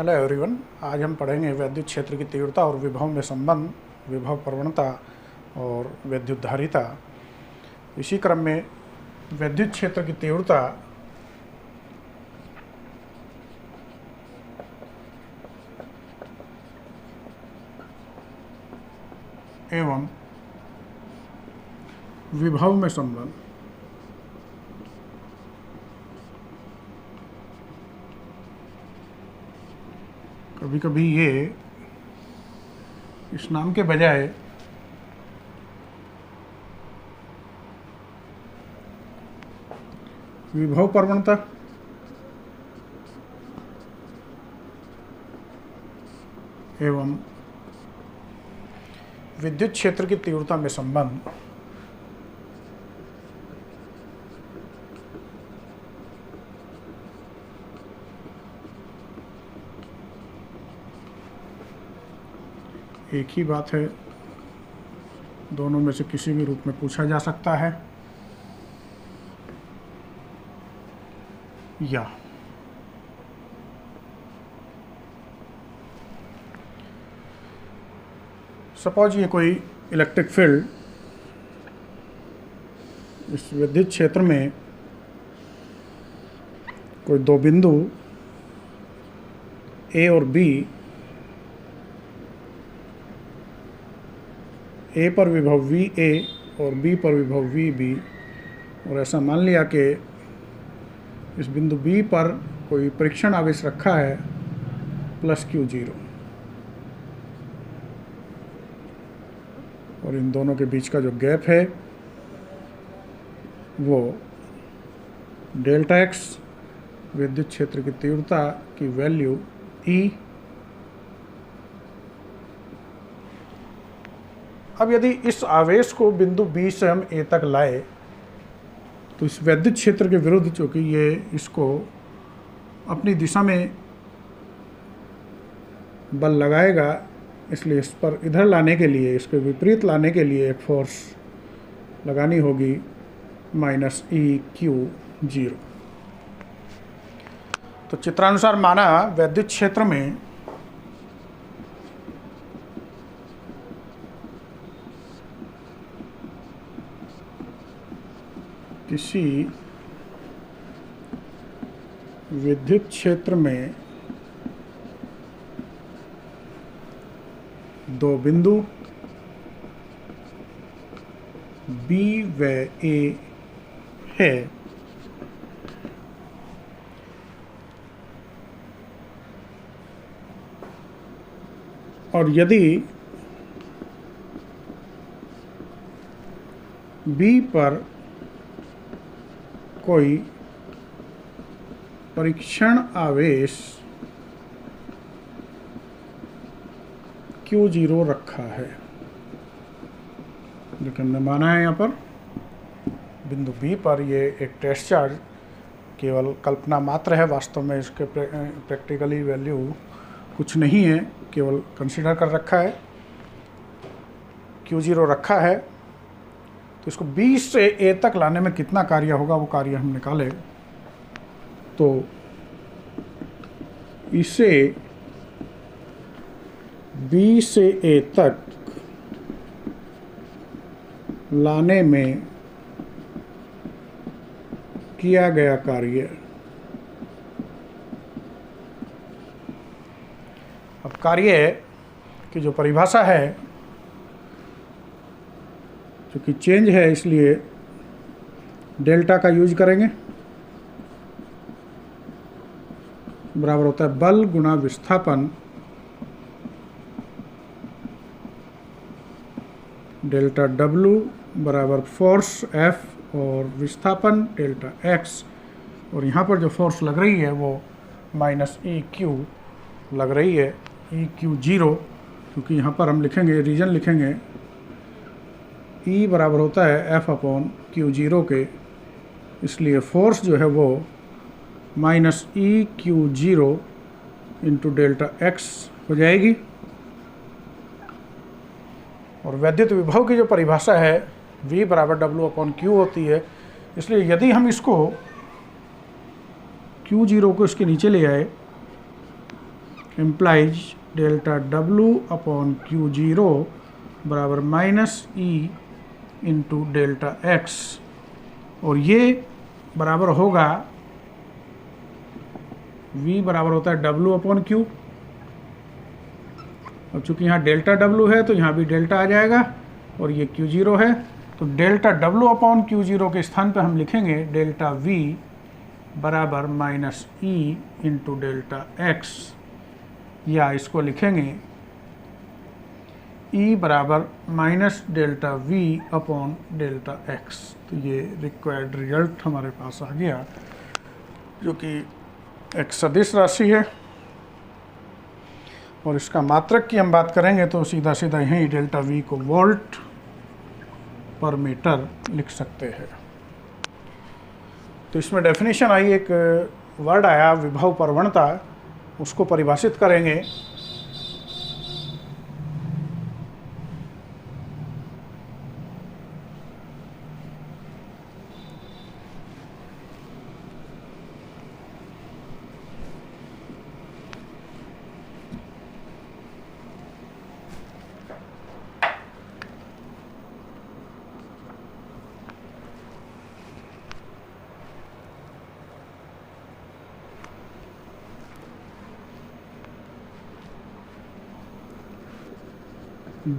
Hello everyone, आज हम पढ़ेंगे विद्युत क्षेत्र की तीव्रता और विभव में संबंध, विभव प्रवणता और विद्युत धारिता। इसी क्रम में विद्युत क्षेत्र की तीव्रता एवं विभव में संबंध। कभी कभी ये इस नाम के बजाय विभव प्रवणता एवं विद्युत क्षेत्र की तीव्रता में संबंध एक ही बात है, दोनों में से किसी भी रूप में पूछा जा सकता है। या सपोज ये कोई इलेक्ट्रिक फील्ड इस विद्युत क्षेत्र में कोई दो बिंदु ए और बी, ए पर विभव वी ए और बी पर विभव वी बी, और ऐसा मान लिया कि इस बिंदु बी पर कोई परीक्षण आवेश रखा है प्लस Q0, और इन दोनों के बीच का जो गैप है वो डेल्टा एक्स विद्युत क्षेत्र की तीव्रता की वैल्यू E। अब यदि इस आवेश को बिंदु B से हम A तक लाए तो इस विद्युत क्षेत्र के विरुद्ध, चूँकि ये इसको अपनी दिशा में बल लगाएगा, इसलिए इस पर इधर लाने के लिए, इसके विपरीत लाने के लिए एक फोर्स लगानी होगी -EQ0। तो चित्रानुसार माना विद्युत क्षेत्र में किसी विद्युत क्षेत्र में दो बिंदु B व A है, और यदि B पर कोई परीक्षण आवेश Q0 रखा है, लेकिन हमने माना है यहाँ पर बिंदु B पर ये एक टेस्ट चार्ज केवल कल्पना मात्र है, वास्तव में इसके प्रैक्टिकली वैल्यू कुछ नहीं है, केवल कंसीडर कर रखा है, Q0 रखा है। तो इसको B से A तक लाने में कितना कार्य होगा वो कार्य हम निकाले तो इसे B से A तक लाने में किया गया कार्य, अब कार्य की जो परिभाषा है, क्योंकि चेंज है इसलिए डेल्टा का यूज करेंगे, बराबर होता है बल गुणा विस्थापन डेल्टा W बराबर फोर्स F और विस्थापन डेल्टा X, और यहाँ पर जो फोर्स लग रही है वो -EQ लग रही है, EQ0, क्योंकि यहाँ पर हम लिखेंगे, रीजन लिखेंगे E बराबर होता है F/Q0 के, इसलिए फोर्स जो है वो -EQ0 इंटू डेल्टा X हो जाएगी। और वैद्युत विभव की जो परिभाषा है V बराबर W/Q होती है, इसलिए यदि हम इसको Q0 को इसके नीचे ले आए, implies delta W upon Q zero बराबर minus E into delta x, और ये बराबर होगा V बराबर होता है W अपॉन क्यू। अब चूंकि यहाँ डेल्टा W है तो यहाँ भी डेल्टा आ जाएगा, और ये Q0 है, तो डेल्टा W अपॉन Q0 के स्थान पे हम लिखेंगे डेल्टा V बराबर minus E into delta x, या इसको लिखेंगे E बराबर minus delta V upon delta x. तो ये रिक्वायर्ड रिजल्ट हमारे पास आ गया, जो कि एक सदिश राशि है, और इसका मात्रक की हम बात करेंगे तो सीधा सीधा यहीं डेल्टा V को वोल्ट पर मीटर लिख सकते हैं। तो इसमें डेफिनेशन आई, एक वर्ड आया विभव प्रवणता, उसको परिभाषित करेंगे।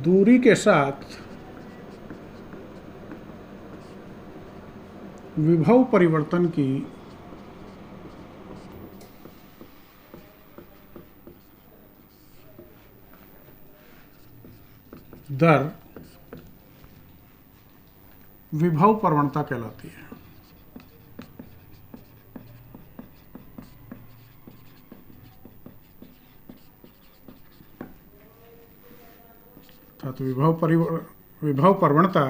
दूरी के साथ विभव परिवर्तन की दर विभव प्रवणता कहलाती है। तो विभव प्रवणता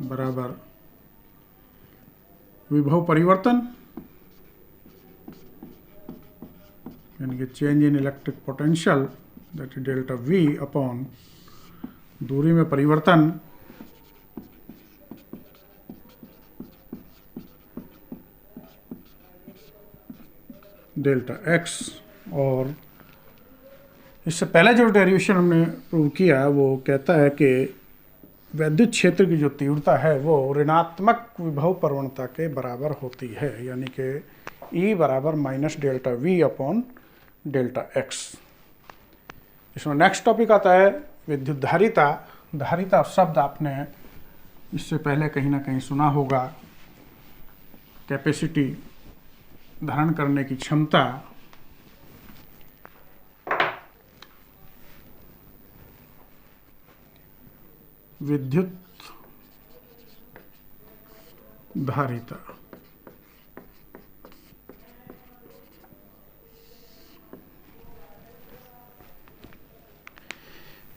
बराबर विभव परिवर्तन, यानी कि change in electric potential, that is delta V upon दूरी में परिवर्तन डेल्टा x। और इससे पहले जो डेरिवेशन हमने प्रूव किया वो कहता है कि वैद्युत क्षेत्र की जो तीव्रता है वो ऋणात्मक विभव प्रवणता के बराबर होती है, यानी कि E बराबर minus delta V upon delta x. इसमें नेक्स्ट टॉपिक आता है विद्युत धारिता। धारिता शब्द आपने इससे पहले कहीं ना कहीं सुना होगा, कैपेसिटी, धारण करने की क्षमता। विद्युत धारिता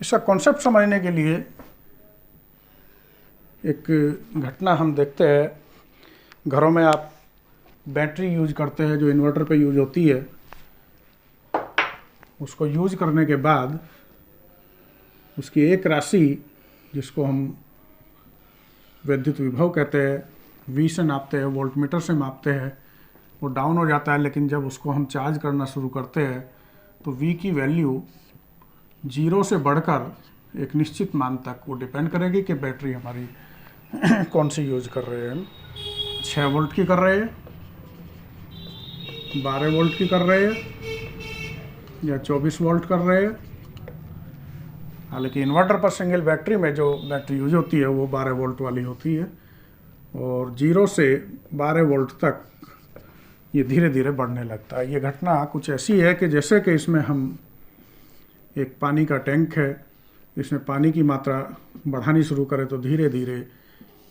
इसका कॉन्सेप्ट समझने के लिए एक घटना हम देखते हैं। घरों में आप बैटरी यूज करते हैं जो इन्वर्टर पे यूज होती है। उसको यूज करने के बाद उसकी एक राशि जिसको हम विद्युत विभव कहते हैं, V से नापते हैं, वोल्टमीटर से मापते हैं, वो डाउन हो जाता है। लेकिन जब उसको हम चार्ज करना शुरू करते हैं तो V की वैल्यू 0 से बढ़कर एक निश्चित मान तक वो डिपेंड करेगी कि बैटरी हमारी कौन सी यूज कर रहे हैं। 6 वोल्ट की कर रहे हैं, 12 वोल्ट की कर रहे हैं, या 24 वोल्ट कर रहे हैं। हालांकि इन्वर्टर पर सिंगल बैटरी में जो बैटरी यूज होती है वो 12 वोल्ट वाली होती है, और 0 से 12 वोल्ट तक ये धीरे धीरे बढ़ने लगता है। ये घटना कुछ ऐसी है कि जैसे कि इसमें हम एक पानी का टैंक है, इसमें पानी की मात्रा बढ़ानी शुरू करें तो धीरे धीरे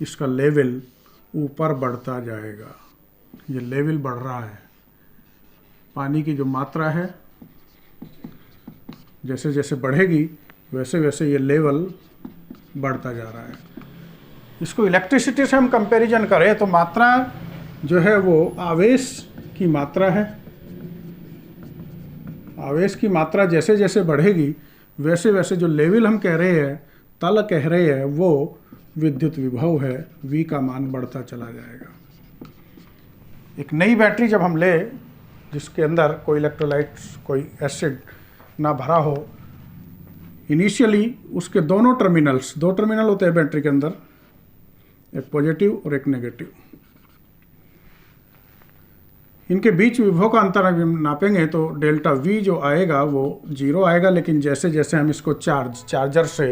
इसका लेवल ऊपर बढ़ता जाएगा। ये लेवल बढ़ रहा है, पानी की जो मात्रा है जैसे जैसे बढ़ेगी वैसे वैसे ये लेवल बढ़ता जा रहा है। इसको इलेक्ट्रिसिटी से हम कंपैरिजन करें तो मात्रा जो है वो आवेश की मात्रा है। आवेश की मात्रा जैसे जैसे बढ़ेगी वैसे वैसे जो लेवल हम कह रहे हैं, तल कह रहे हैं, वो विद्युत विभव है, V का मान बढ़ता चला जाएगा। एक नई बैटरी जब हम ले जिसके अंदर कोई इलेक्ट्रोलाइट्स, कोई एसिड ना भरा हो, इनिशियली उसके दोनों टर्मिनल्स, 2 टर्मिनल होते हैं बैटरी के अंदर, एक पॉजिटिव और एक नेगेटिव, इनके बीच विभव का अंतर हम नापेंगे तो डेल्टा V जो आएगा वो 0 आएगा। लेकिन जैसे जैसे हम इसको चार्जर से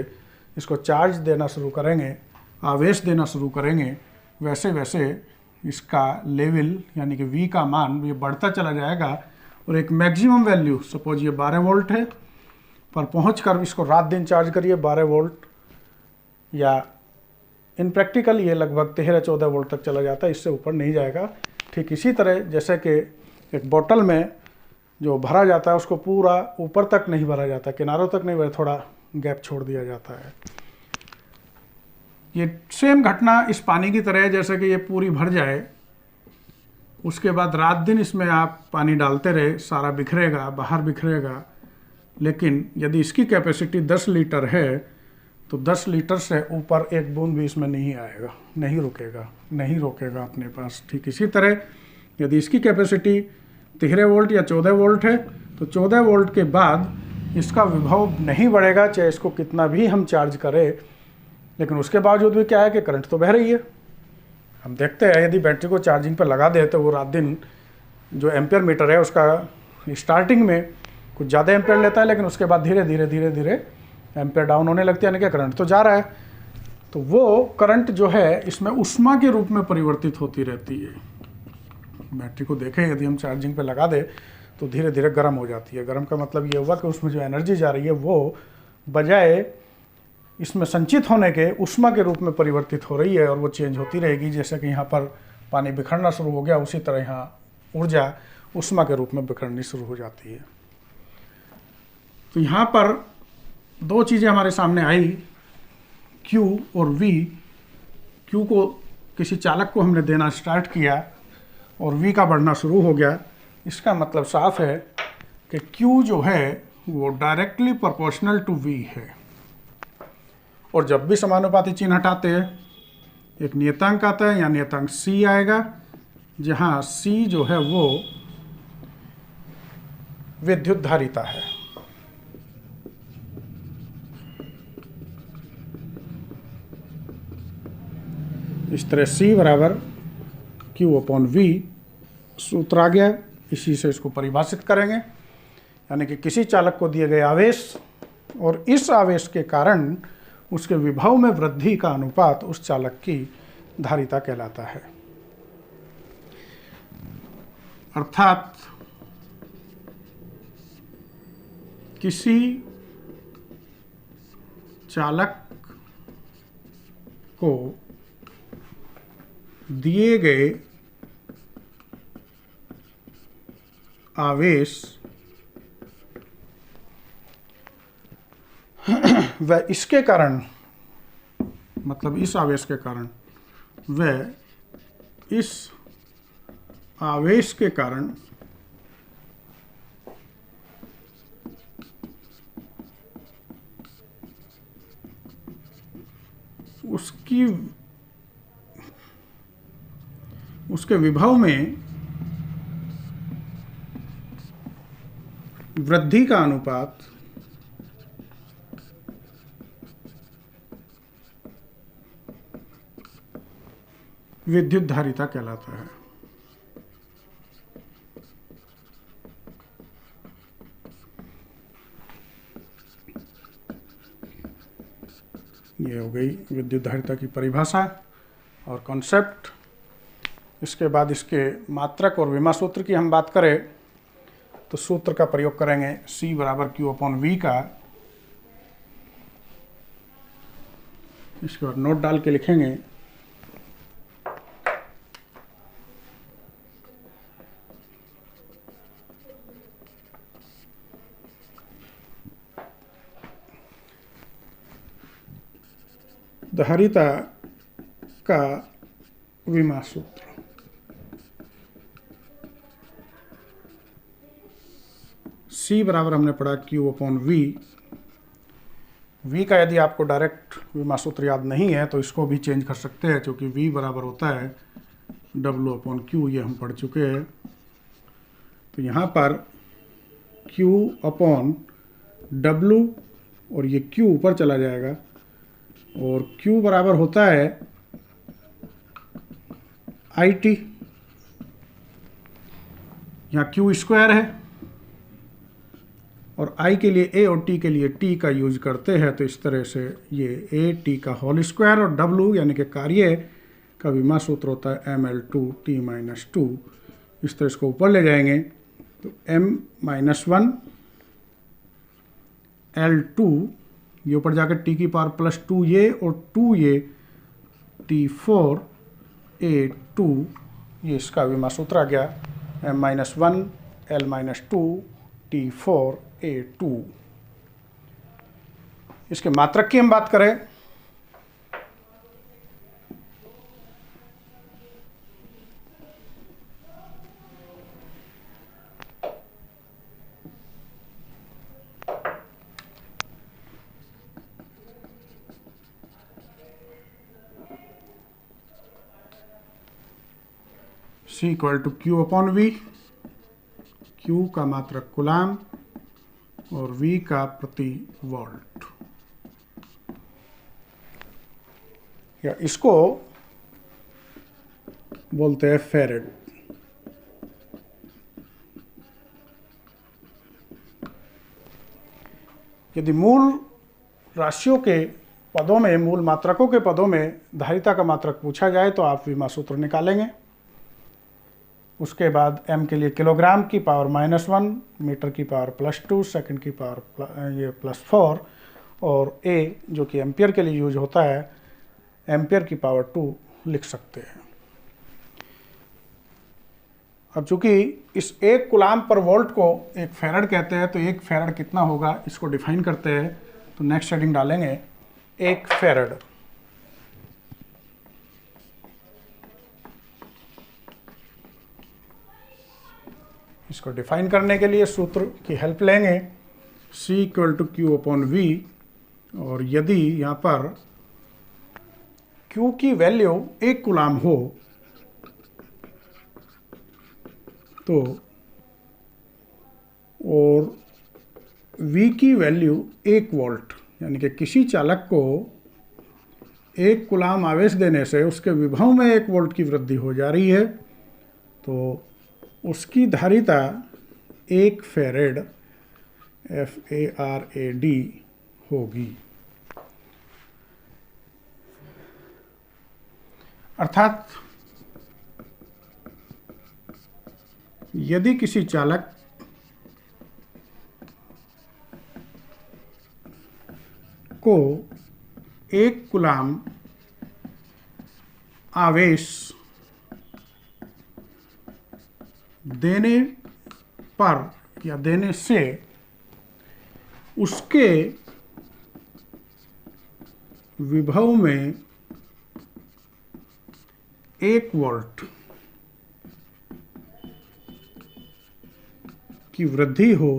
इसको चार्ज देना शुरू करेंगे, आवेश देना शुरू करेंगे, वैसे वैसे इसका लेवल यानी कि V का मान ये बढ़ता चला जाएगा और एक मैक्सिमम वैल्यू, सपोज ये 12 वोल्ट है, पर पहुँच कर इसको रात दिन चार्ज करिए 12 वोल्ट, या इन प्रैक्टिकल ये लगभग 13-14 वोल्ट तक चला जाता है, इससे ऊपर नहीं जाएगा। ठीक इसी तरह जैसे कि एक बोतल में जो भरा जाता है उसको पूरा ऊपर तक नहीं भरा जाता, किनारों तक नहीं भरा, थोड़ा गैप छोड़ दिया जाता है। ये सेम घटना इस पानी की तरह है, जैसे कि ये पूरी भर जाए, उसके बाद रात दिन इसमें आप पानी डालते रहे, सारा बिखरेगा, बाहर बिखरेगा। लेकिन यदि इसकी कैपेसिटी 10 लीटर है तो 10 लीटर से ऊपर एक बूंद भी इसमें नहीं आएगा, नहीं रोकेगा अपने पास। ठीक इसी तरह यदि इसकी कैपेसिटी 13 वोल्ट या 14 वोल्ट है तो 14 वोल्ट के बाद इसका विभव नहीं बढ़ेगा, चाहे इसको कितना भी हम चार्ज करें। लेकिन उसके बावजूद भी क्या है कि करंट तो बह रही है। हम देखते हैं यदि बैटरी को चार्जिंग पर लगा दे तो वो रात दिन जो एम्पियर मीटर है उसका स्टार्टिंग में कुछ ज़्यादा एम्पियर लेता है, लेकिन उसके बाद धीरे धीरे एम्पियर डाउन होने लगती है, यानी कि करंट तो जा रहा है। तो वो करंट जो है इसमें ऊष्मा के रूप में परिवर्तित होती रहती है। बैटरी को देखें, यदि हम चार्जिंग पे लगा दें तो धीरे धीरे गर्म हो जाती है। गर्म का मतलब ये हुआ कि उसमें जो एनर्जी जा रही है वो बजाय इसमें संचित होने के ऊष्मा के रूप में परिवर्तित हो रही है, और वो चेंज होती रहेगी। जैसे कि यहाँ पर पानी बिखरना शुरू हो गया, उसी तरह यहाँ ऊर्जा ऊष्मा के रूप में बिखरनी शुरू हो जाती है। तो यहाँ पर 2 चीज़ें हमारे सामने आई, Q और V। Q को किसी चालक को हमने देना स्टार्ट किया और V का बढ़ना शुरू हो गया। इसका मतलब साफ है कि Q जो है वो डायरेक्टली प्रोपोर्शनल टू V है। और जब भी समानुपाती चिन्ह हटाते हैं एक नियतांक आता है, या नियतांक C आएगा, जहाँ C जो है वो विद्युत धारिता है। इस तरह C बराबर Q/V सूत्र आ गया। इसी से इसको परिभाषित करेंगे, यानी कि किसी चालक को दिए गए आवेश और इस आवेश के कारण उसके विभव में वृद्धि का अनुपात उस चालक की धारिता कहलाता है। अर्थात किसी चालक को दिए गए आवेश वह इसके कारण, मतलब इस आवेश के कारण, वह इस आवेश के कारण उसके विभव में वृद्धि का अनुपात विद्युत धारिता कहलाता है। ये हो गई विद्युत धारिता की परिभाषा और कॉन्सेप्ट। इसके बाद इसके मात्रक और विमा सूत्र की हम बात करें तो सूत्र का प्रयोग करेंगे C बराबर Q/V का। इसके बाद नोट डाल के लिखेंगे धारिता का विमा सूत्र। C बराबर हमने पढ़ा Q/V। V का यदि आपको डायरेक्ट विमा सूत्र याद नहीं है तो इसको भी चेंज कर सकते हैं, क्योंकि V बराबर होता है W/Q, ये हम पढ़ चुके हैं। तो यहाँ पर Q अपॉन W और ये Q ऊपर चला जाएगा और Q बराबर होता है IT। यहाँ Q स्क्वायर है और I के लिए A और T के लिए T का यूज करते हैं, तो इस तरह से ये A T का होल स्क्वायर और W यानी कि कार्य का विमा सूत्र होता है mL2T-2। इस तरह इसको ऊपर ले जाएंगे तो m-1 L2 ये ऊपर जाकर T की पावर प्लस 2a और 2a T4 A2, ये इसका विमा सूत्र आ गया m-1 L-2 T4 A2। इसके मात्रक की हम बात करें C equal to Q upon V, Q का मात्रक कूलाम और V का प्रति वोल्ट, या इसको बोलते हैं फेरेड। यदि मूल राशियों के पदों में, मूल मात्रकों के पदों में धारिता का मात्रक पूछा जाए तो आप विमा सूत्र निकालेंगे। उसके बाद m के लिए किलोग्राम की पावर -1, मीटर की पावर +2, सेकंड की पावर ये +4 और a जो कि एम्पियर के लिए यूज होता है एम्पियर की पावर 2 लिख सकते हैं। अब चूंकि इस एक कूलाम पर वोल्ट को एक फेरेड कहते हैं, तो एक फेरेड कितना होगा इसको डिफाइन करते हैं। तो नेक्स्ट हेडिंग डालेंगे एक फेरेड। इसको डिफाइन करने के लिए सूत्र की हेल्प लेंगे C equal to Q upon V, और यदि यहाँ पर Q की वैल्यू 1 कूलाम हो तो और V की वैल्यू 1 वोल्ट, यानी कि किसी चालक को 1 कूलाम आवेश देने से उसके विभव में 1 वोल्ट की वृद्धि हो जा रही है, तो उसकी धारिता 1 फेरेड FARAD होगी। अर्थात यदि किसी चालक को 1 कूलाम आवेश देने पर या देने से उसके विभव में 1 वोल्ट की वृद्धि हो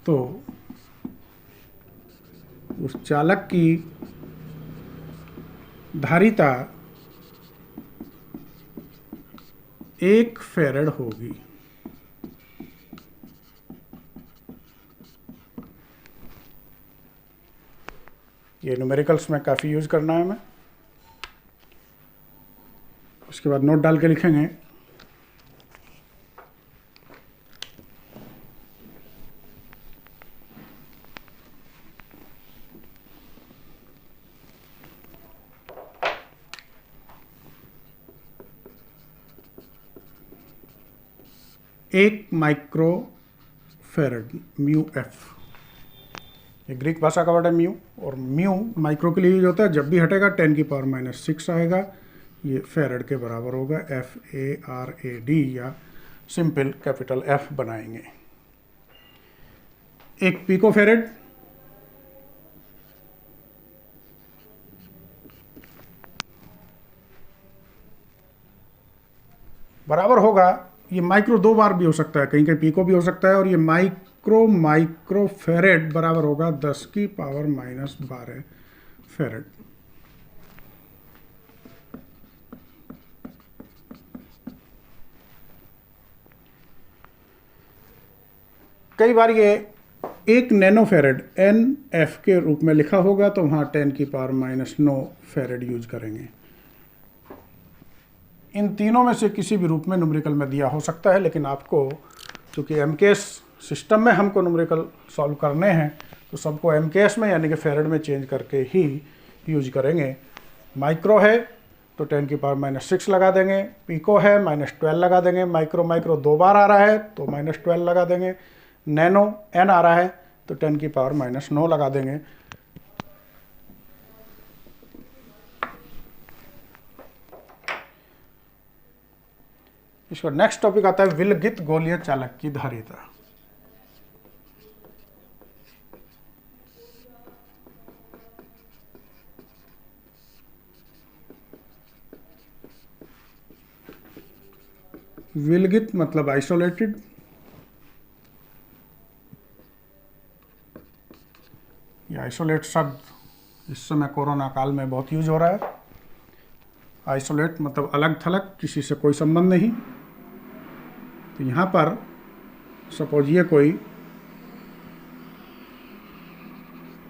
तो उस चालक की धारिता 1 फेरेड होगी। ये न्यूमेरिकल्स में काफ़ी यूज करना है हमें। उसके बाद नोट डाल के लिखेंगे एक माइक्रो फेरेड म्यू एफ, ये ग्रीक भाषा का वर्ड है म्यू, और म्यू माइक्रो के लिए यूज होता है। जब भी हटेगा 10⁻⁻⁶ आएगा, ये फेरेड के बराबर होगा। FARAD या सिंपल कैपिटल F बनाएंगे। एक पिको फेरेड बराबर होगा, ये माइक्रो 2 बार भी हो सकता है, कहीं कहीं पिको भी हो सकता है, और ये माइक्रो फेरेड बराबर होगा 10⁻⁻12 फेरेड। कई बार ये 1 नैनो फेरेड NF के रूप में लिखा होगा तो वहाँ 10⁻⁻9 फेरेड यूज करेंगे। इन तीनों में से किसी भी रूप में न्यूमेरिकल में दिया हो सकता है, लेकिन आपको चूँकि MKS सिस्टम में हमको न्यूमेरिकल सॉल्व करने हैं तो सबको MKS में यानी कि फेरेड में चेंज करके ही यूज करेंगे। माइक्रो है तो 10⁻⁻6 लगा देंगे, पिको है -12 लगा देंगे, माइक्रो 2 बार आ रहा है तो -12 लगा देंगे, नैनो N आ रहा है तो 10⁻⁻9 लगा देंगे। इसका नेक्स्ट टॉपिक आता है विलगित गोलीय चालक की धारिता। विलगित मतलब आइसोलेटेड, ये आइसोलेट शब्द इस समय कोरोना काल में बहुत यूज हो रहा है। आइसोलेट मतलब अलग थलग, किसी से कोई संबंध नहीं। तो यहाँ पर सपोज ये कोई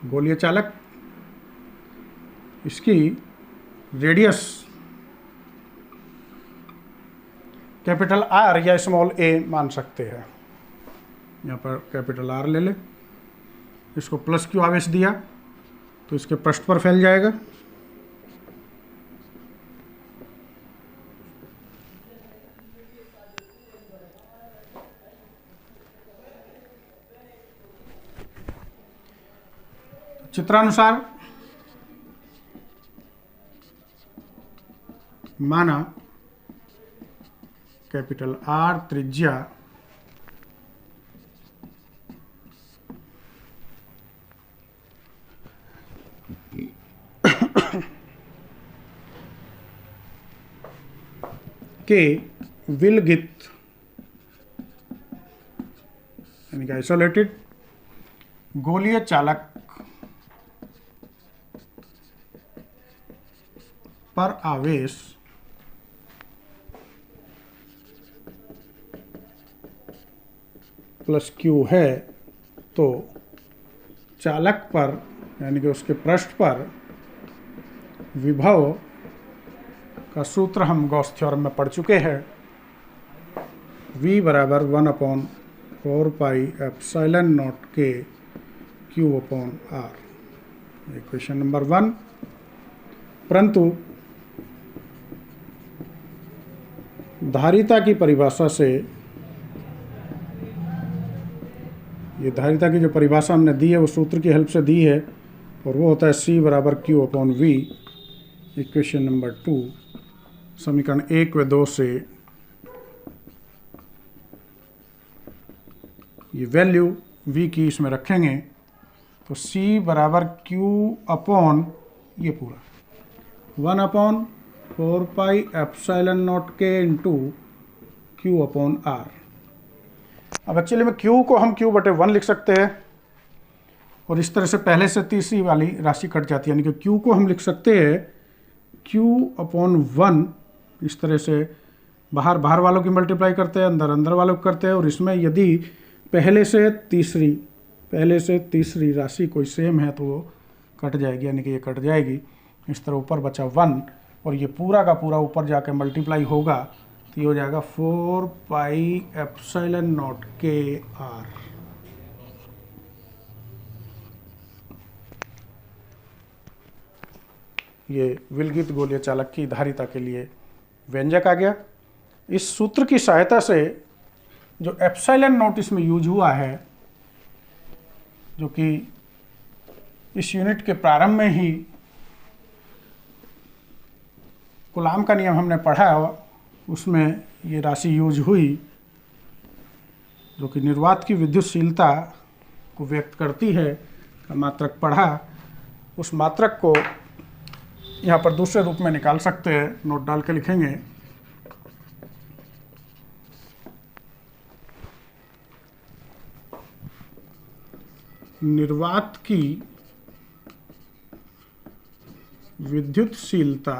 गोलीय चालक, इसकी रेडियस कैपिटल R या स्मॉल a मान सकते हैं। यहाँ पर कैपिटल R ले ले, इसको प्लस Q आवेश दिया तो इसके पृष्ठ पर फैल जाएगा। चित्रानुसार माना कैपिटल R त्रिज्या के विलगित यानी कि आइसोलेटेड गोलीय चालक पर आवेश प्लस Q है तो चालक पर यानी कि उसके पृष्ठ पर विभव का सूत्र हम गॉस थ्योरम में पढ़ चुके हैं। V बराबर 1/4πε0 K Q/R, इक्वेशन नंबर 1। परंतु धारिता की परिभाषा से, ये धारिता की जो परिभाषा हमने दी है वो सूत्र की हेल्प से दी है और वो होता है C बराबर Q/V, इक्वेशन नंबर 2। समीकरण 1 व 2 से ये वैल्यू V की इसमें रखेंगे तो C बराबर Q/ ये पूरा 1/4πε0 K इंटू Q/R। अब एक्चुअली में Q को हम Q/1 लिख सकते हैं और इस तरह से पहले से तीसरी वाली राशि कट जाती है, यानी कि Q को हम लिख सकते हैं Q/1। इस तरह से बाहर वालों की मल्टीप्लाई करते हैं, अंदर वालों को करते हैं, और इसमें यदि पहले से तीसरी राशि कोई सेम है तो वो कट जाएगी, यानी कि ये कट जाएगी। इस तरह ऊपर बचा 1 और ये पूरा का पूरा ऊपर जाके मल्टीप्लाई होगा तो ये हो जाएगा 4πε0 KR। ये विलगित गोलीय चालक की धारिता के लिए व्यंजक आ गया। इस सूत्र की सहायता से जो ε0 इसमें यूज हुआ है, जो कि इस यूनिट के प्रारंभ में ही कूलाम का नियम हमने पढ़ा, उसमें ये राशि यूज हुई, जो कि निर्वात की विद्युतशीलता को व्यक्त करती है, का मात्रक पढ़ा। उस मात्रक को यहाँ पर दूसरे रूप में निकाल सकते हैं, नोट डाल के लिखेंगे। निर्वात की विद्युतशीलता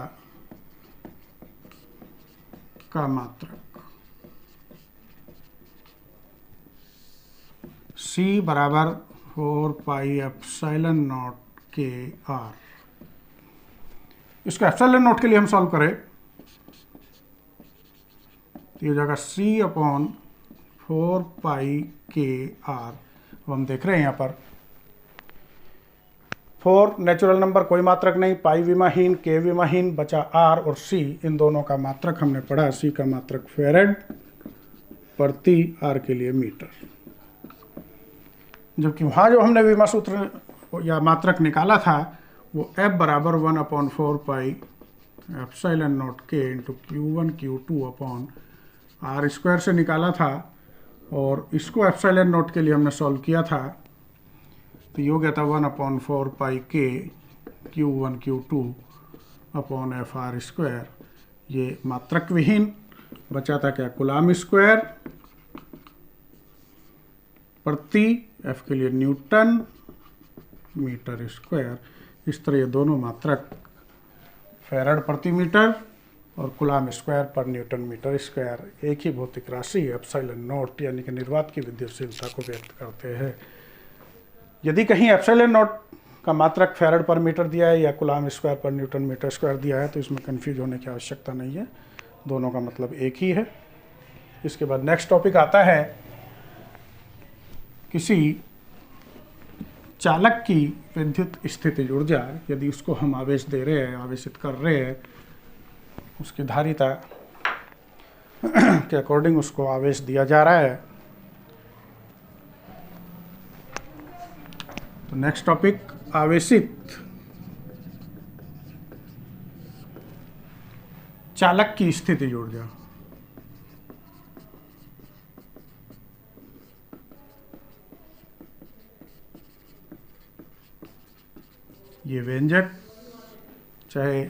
का मात्रक C बराबर 4πε0 इसको एप्सिलॉन नॉट के लिए हम सॉल्व करें तो ये हो जाएगा C/4πr। हम देख रहे हैं यहाँ पर 4 नेचुरल नंबर, कोई मात्रक नहीं, पाई विमाहीन, के विमाहीन, बचा r और c, इन दोनों का मात्रक हमने पढ़ा। c का मात्रक फेरेड प्रति r के लिए मीटर, जबकि वहाँ जो हमने विमा सूत्र या मात्रक निकाला था वो F बराबर 1/4πε0 k into Q1 Q2 upon r square से निकाला था, और इसको एप्सिलॉन नॉट के लिए हमने सॉल्व किया था तो ये हो गया था 1/4πk Q1 Q2 upon FR square. ये मात्रक विहीन बचा था क्या, कूलाम स्क्वायर प्रति F के लिए न्यूटन मीटर स्क्वायर। इस तरह ये दोनों मात्रक फैराड प्रति मीटर और कूलाम स्क्वायर पर न्यूटन मीटर स्क्वायर एक ही भौतिक राशि एप्सिलॉन नॉट यानी कि निर्वात की विद्युतशीलता को व्यक्त करते हैं। यदि कहीं एप्सिलॉन नॉट का मात्रक फैराड पर मीटर दिया है या कूलाम स्क्वायर पर न्यूटन मीटर स्क्वायर दिया है तो इसमें कंफ्यूज होने की आवश्यकता नहीं है, दोनों का मतलब एक ही है। इसके बाद नेक्स्ट टॉपिक आता है किसी चालक की विद्युत स्थितिज ऊर्जा, यदि उसको हम आवेश दे रहे हैं, आवेशित कर रहे हैं, उसकी धारिता के अकॉर्डिंग उसको आवेश दिया जा रहा है। तो नेक्स्ट टॉपिक आवेशित चालक की स्थितिज ऊर्जा। ये व्यंजक चाहे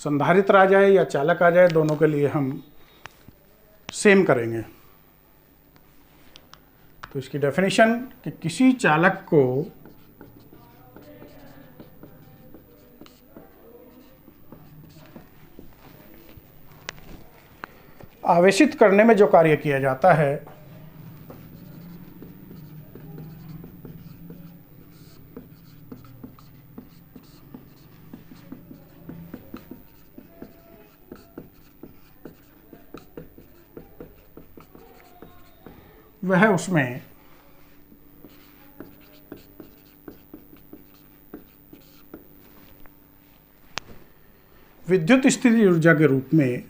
संधारित्र आ जाए या चालक आ जाए, दोनों के लिए हम सेम करेंगे। तो इसकी डेफिनेशन कि किसी चालक को आवेशित करने में जो कार्य किया जाता है वह उसमें विद्युत स्थितिज ऊर्जा के रूप में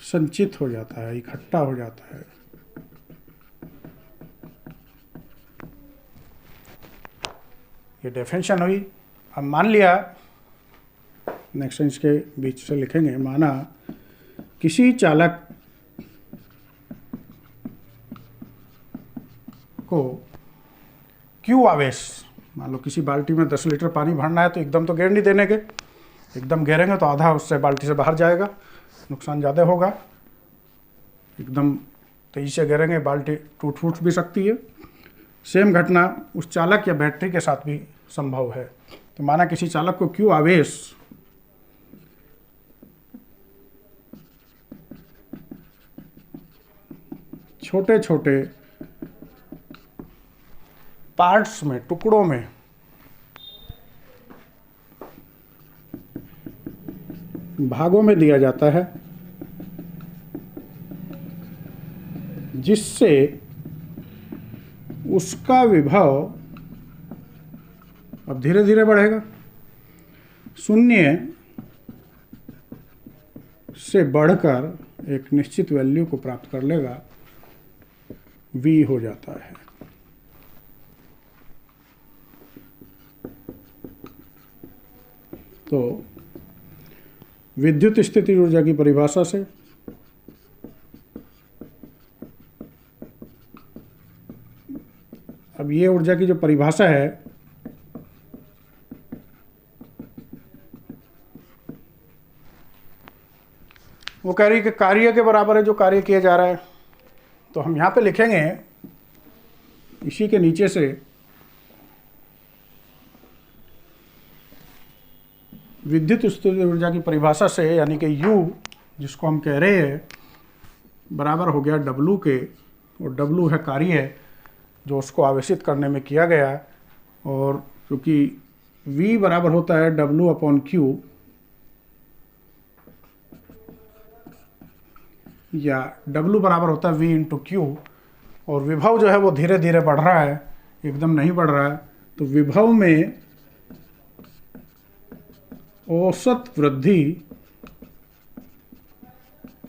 संचित हो जाता है, इकट्ठा हो जाता है। ये डेफिनेशन हुई। अब मान लिया, नेक्स्ट इसके बीच से लिखेंगे, माना किसी चालक को Q आवेश, मान लो किसी बाल्टी में 10 लीटर पानी भरना है तो एकदम तो गेर नहीं देने के, एकदम गेरेंगे तो आधा उससे बाल्टी से बाहर जाएगा, नुकसान ज़्यादा होगा। एकदम तेजी से गिरेंगे बाल्टी टूट फूट भी सकती है। सेम घटना उस चालक या बैटरी के साथ भी संभव है। तो माना किसी चालक को Q आवेश छोटे छोटे पार्ट्स में, टुकड़ों में भागों में दिया जाता है, जिससे उसका विभव अब धीरे धीरे बढ़ेगा, शून्य से बढ़कर एक निश्चित वैल्यू को प्राप्त कर लेगा, V हो जाता है। तो विद्युत स्थितिज ऊर्जा की परिभाषा से अब ये ऊर्जा की जो परिभाषा है वो कह रही है कि कार्य के बराबर है जो कार्य किया जा रहा है। तो हम यहाँ पे लिखेंगे इसी के नीचे से विद्युत स्थितिज ऊर्जा की परिभाषा से, यानी कि U जिसको हम कह रहे हैं बराबर हो गया W के, और W है कार्य जो उसको आवेशित करने में किया गया, और क्योंकि V बराबर होता है W/Q या W बराबर होता है V × Q, और विभव जो है वो धीरे धीरे बढ़ रहा है, एकदम नहीं बढ़ रहा है। तो विभव में औसत वृद्धि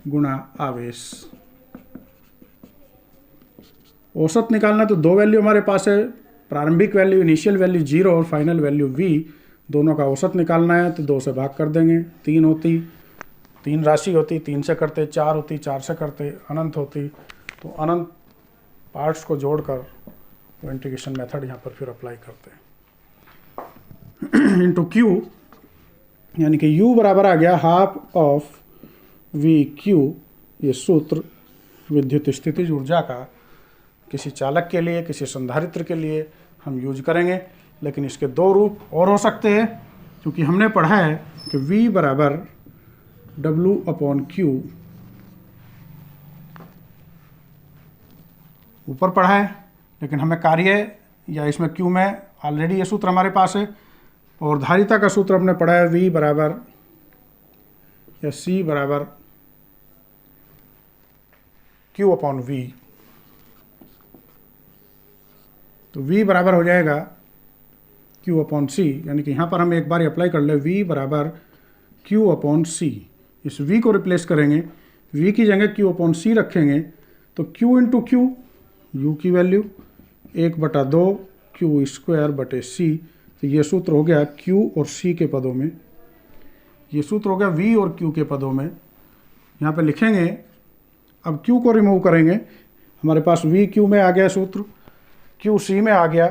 गुणा आवेश। औसत निकालना तो दो वैल्यू हमारे पास है, प्रारंभिक वैल्यू इनिशियल वैल्यू 0 और फाइनल वैल्यू V, दोनों का औसत निकालना है। तो 2 से भाग कर देंगे, 3 होती, 3 राशि होती, 3 से करते, 4 होती, 4 से करते, अनंत होती। तो अनंत पार्ट्स को जोड़कर वो इंटीग्रेशन मेथड यहाँ पर फिर अप्लाई करते हैं इंटू Q, यानी कि U बराबर आ गया ½VQ। ये सूत्र विद्युत स्थितिज ऊर्जा का किसी चालक के लिए, किसी संधारित्र के लिए हम यूज करेंगे, लेकिन इसके दो रूप और हो सकते हैं, क्योंकि हमने पढ़ा है कि V बराबर W/Q ऊपर पढ़ा है, लेकिन हमें कार्य या इसमें Q में ऑलरेडी ये सूत्र हमारे पास है, और धारिता का सूत्र हमने पढ़ा है V बराबर या C बराबर Q/V। तो V बराबर हो जाएगा Q/C, यानी कि यहाँ पर हम एक बार अप्लाई कर ले, V बराबर Q/C। इस V को रिप्लेस करेंगे, V की जगह Q/C रखेंगे, तो Q × Q, U की वैल्यू 1/2 Q² C। तो ये सूत्र हो गया Q और C के पदों में, ये सूत्र हो गया V और Q के पदों में। यहाँ पे लिखेंगे, अब Q को रिमूव करेंगे, हमारे पास V Q में आ गया सूत्र, Q C में आ गया,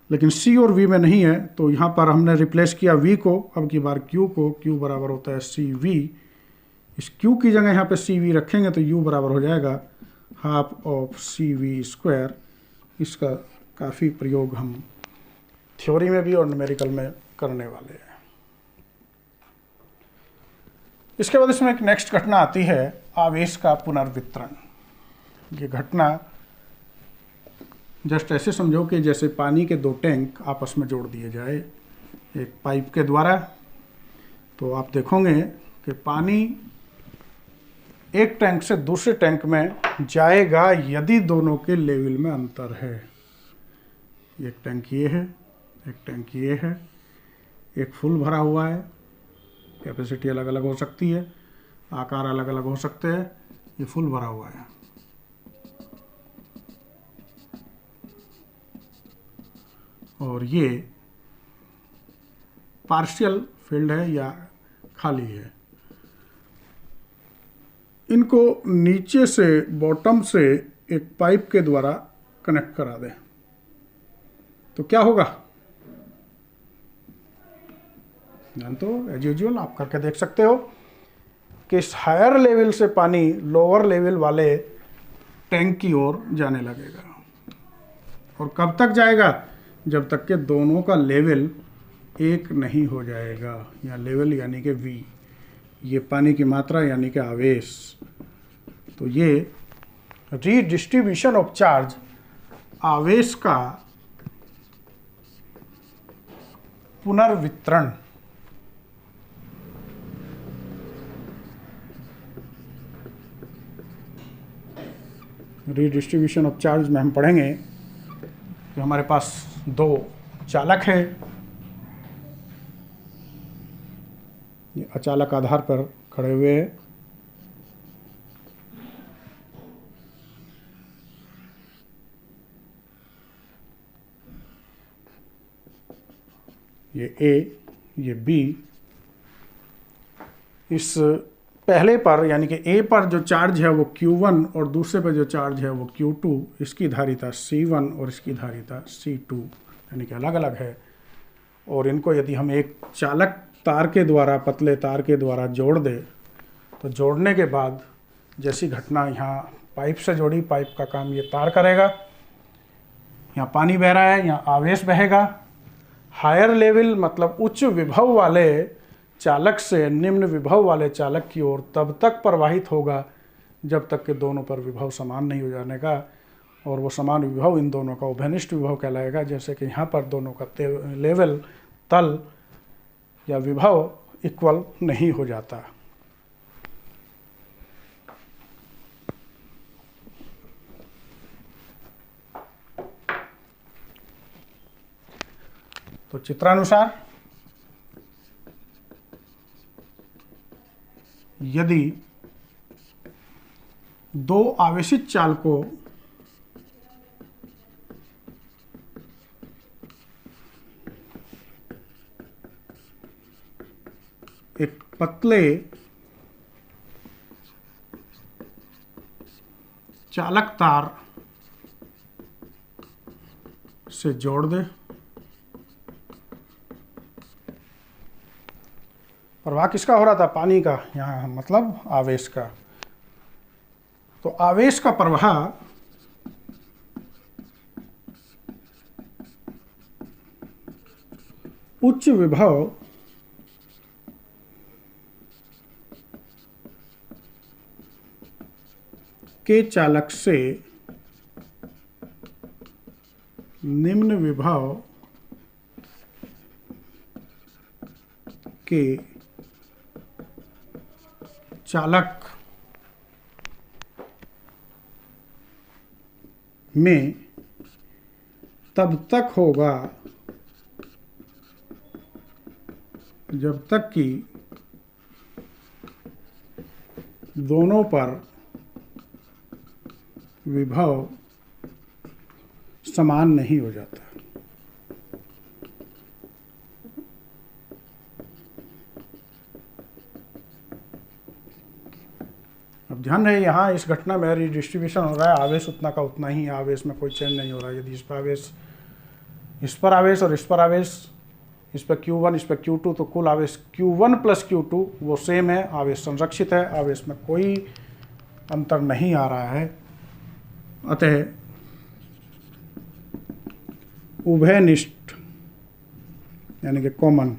लेकिन C और V में नहीं है। तो यहाँ पर हमने रिप्लेस किया V को, अब की बार Q को, Q बराबर होता है CV। इस Q की जगह यहाँ पे CV रखेंगे तो U बराबर हो जाएगा ½CV²। इसका काफ़ी प्रयोग हम थ्योरी में भी और न्यूमेरिकल में करने वाले हैं। इसके बाद इसमें एक नेक्स्ट घटना आती है, आवेश का पुनर्वितरण। ये घटना जस्ट ऐसे समझो कि जैसे पानी के दो टैंक आपस में जोड़ दिए जाए एक पाइप के द्वारा। तो आप देखोगे कि पानी एक टैंक से दूसरे टैंक में जाएगा यदि दोनों के लेवल में अंतर है। एक टैंक ये है, एक टैंक ये है, एक फुल भरा हुआ है, कैपेसिटी अलग अलग हो सकती है, आकार अलग अलग हो सकते हैं, ये फुल भरा हुआ है। और ये पार्शियल फील्ड है या खाली है। इनको नीचे से, बॉटम से एक पाइप के द्वारा कनेक्ट करा दें तो क्या होगा? तो एज यूजुअल आप करके देख सकते हो कि इस हायर लेवल से पानी लोअर लेवल वाले टैंक की ओर जाने लगेगा। और कब तक जाएगा? जब तक कि दोनों का लेवल एक नहीं हो जाएगा, या लेवल यानी कि V, ये पानी की मात्रा यानी कि आवेश। तो ये रीडिस्ट्रीब्यूशन ऑफ चार्ज, आवेश का पुनर्वितरण, रीडिस्ट्रीब्यूशन ऑफ चार्ज में हम पढ़ेंगे कि हमारे पास दो चालक हैं, ये अचालक आधार पर खड़े हुए हैं। ये A, ये B। इस पहले पर यानी कि A पर जो चार्ज है वो Q1 और दूसरे पर जो चार्ज है वो Q2, इसकी धारिता C1 और इसकी धारिता C2 यानी कि अलग अलग है। और इनको यदि हम एक चालक तार के द्वारा, पतले तार के द्वारा जोड़ दे, तो जोड़ने के बाद जैसी घटना यहाँ पाइप से जोड़ी, पाइप का काम ये तार करेगा, यहाँ पानी बह रहा है, यहाँ आवेश बहेगा, हायर लेवल मतलब उच्च विभव वाले चालक से निम्न विभव वाले चालक की ओर तब तक प्रवाहित होगा जब तक कि दोनों पर विभव समान नहीं हो जाने का, और वो समान विभव इन दोनों का उभयनिष्ठ विभव कहलाएगा। जैसे कि यहाँ पर दोनों का लेवल, तल या विभव इक्वल नहीं हो जाता। तो चित्रानुसार यदि दो आवेशित चालकों एक पतले चालक तार से जोड़ दे, प्रवाह किसका हो रहा था? पानी का, यहाँ मतलब आवेश का। तो आवेश का प्रवाह उच्च विभव के चालक से निम्न विभव के चालक में तब तक होगा जब तक कि दोनों पर विभव समान नहीं हो जाता। अब ध्यान रहे, यहाँ इस घटना में रिडिस्ट्रीब्यूशन हो रहा है, आवेश उतना का उतना ही, आवेश में कोई चेंज नहीं हो रहा है। यदि इस पर आवेश और इस पर आवेश, इस पर Q1 इस पर Q2, तो कुल आवेश Q1 प्लस Q2 वो सेम है, आवेश संरक्षित है, आवेश में कोई अंतर नहीं आ रहा है। अतः उभयनिष्ठ यानी कि कॉमन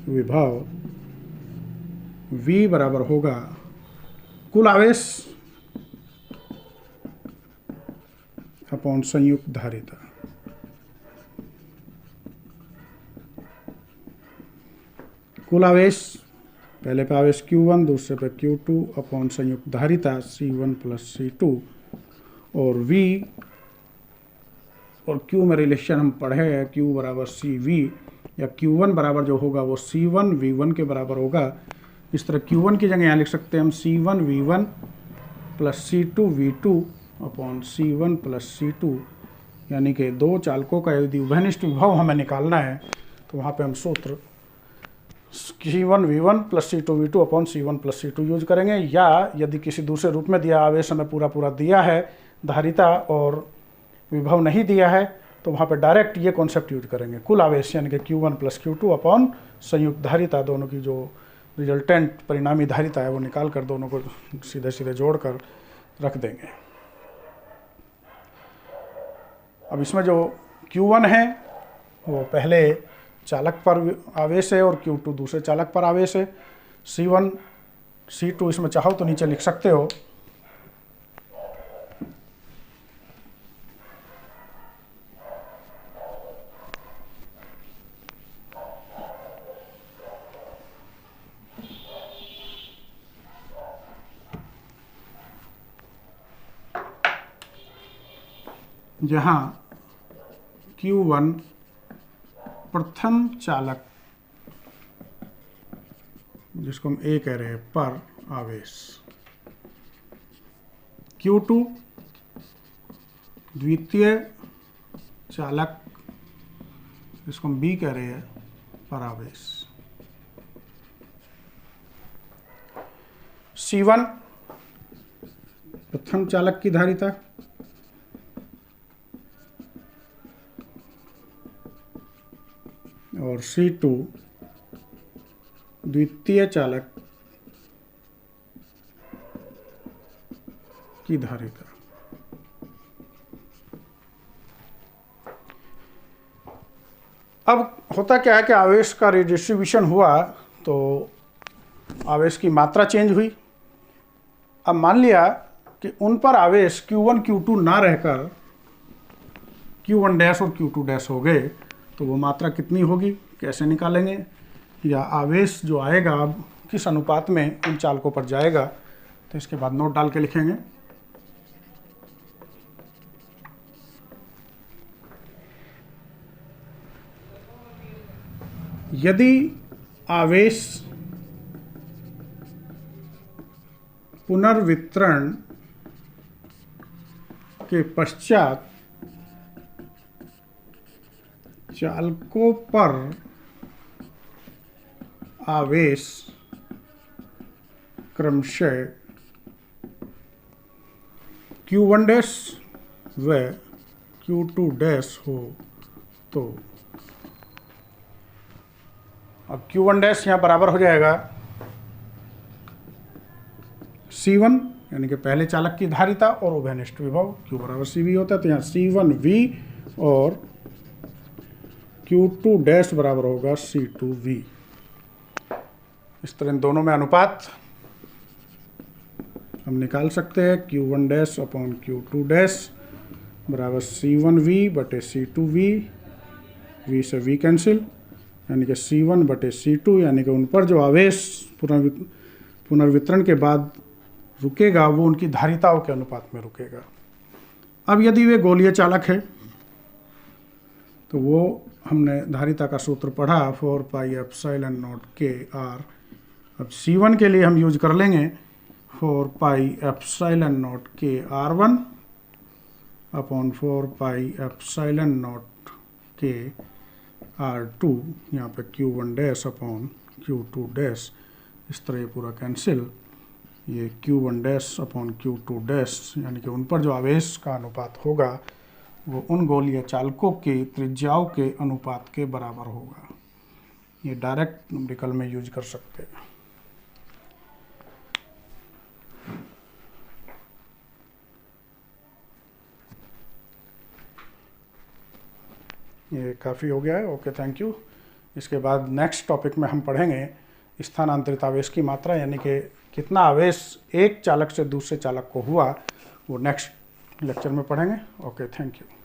विभव V बराबर होगा कुल आवेश अपॉन संयुक्त धारिता। कुल आवेश, पहले पे आवेश Q1, दूसरे पे Q2 अपॉन संयुक्त धारिता C1 प्लस C2, और V और Q में रिलेशन हम पढ़े हैं, Q बराबर CV, या Q1 बराबर जो होगा वो C1 V1 के बराबर होगा। इस तरह Q1 की जगह यहाँ लिख सकते हैं हम C1 V1 plus C2 V2 upon C1 plus C2, यानी कि दो चालकों का यदि उभयनिष्ठ विभव हमें निकालना है तो वहाँ पे हम सूत्र C1 V1 plus C2 V2 upon C1 plus C2 use करेंगे, या यदि किसी दूसरे रूप में दिया, आवेश हमें पूरा दिया है, धारिता और विभव नहीं दिया है, तो वहाँ पे डायरेक्ट ये कॉन्सेप्ट यूज करेंगे, कुल आवेश यानी कि Q1 प्लस Q2 अपॉन संयुक्त धारिता, दोनों की जो रिजल्टेंट परिणामी धारिता है वो निकाल कर दोनों को सीधे सीधे जोड़ कर रख देंगे। अब इसमें जो Q1 है वो पहले चालक पर आवेश है और Q2 दूसरे चालक पर आवेश है। C1 C2 इसमें चाहो तो नीचे लिख सकते हो। जहाँ Q1 प्रथम चालक, जिसको हम A कह रहे हैं, पर आवेश, Q2 द्वितीय चालक, जिसको हम B कह रहे हैं, पर आवेश, C1 प्रथम चालक की धारिता, और C2 द्वितीय चालक की धारिता। अब होता क्या है कि आवेश का रिडिस्ट्रीब्यूशन हुआ तो आवेश की मात्रा चेंज हुई। अब मान लिया कि उन पर आवेश Q1 Q2 ना रहकर Q1 डैश और Q2 डैश हो गए, तो वो मात्रा कितनी होगी, कैसे निकालेंगे, या आवेश जो आएगा अब किस अनुपात में उन चालकों पर जाएगा, तो इसके बाद नोट डाल के लिखेंगे। यदि आवेश पुनर्वितरण के पश्चात चालकों पर आवेश क्रमशः Q1 डैश व Q2 डैश हो, तो अब Q1 डैश यहाँ बराबर हो जाएगा C1 यानी कि पहले चालक की धारिता और उभयनिष्ठ विभव Q बराबर CV होता है, तो यहाँ C1V और Q2 डैश बराबर होगा C2V। इस तरह इन दोनों में अनुपात हम निकाल सकते हैं। Q1 dash upon Q2 dash बराबर C1V बटे C2V, V से V कैंसिल, यानी कि C1 बटे C2, यानी कि उन पर जो आवेश पुनर्वितरण के बाद रुकेगा वो उनकी धारिताओं के अनुपात में रुकेगा। अब यदि वे गोलीय चालक है तो वो हमने धारिता का सूत्र पढ़ा 4 पाई एप्सिलॉन नॉट के आर। अब C1 के लिए हम यूज कर लेंगे 4 पाई एप्सिलॉन नॉट के R1 upon 4 pi epsilon not के R2, यहाँ पे Q1 dash upon Q2 dash, इस तरह ये पूरा कैंसिल, ये Q1 dash upon Q2 dash, यानी कि उन पर जो आवेश का अनुपात होगा वो उन गोलीय चालकों के त्रिज्याओं के अनुपात के बराबर होगा। ये डायरेक्ट न्यूमेरिकल में यूज कर सकते हैं। ये काफ़ी हो गया है। Okay, thank you. इसके बाद नेक्स्ट टॉपिक में हम पढ़ेंगे स्थानांतरित आवेश की मात्रा, यानी कि कितना आवेश एक चालक से दूसरे चालक को हुआ, वो नेक्स्ट लेक्चर में पढ़ेंगे। Okay, thank you.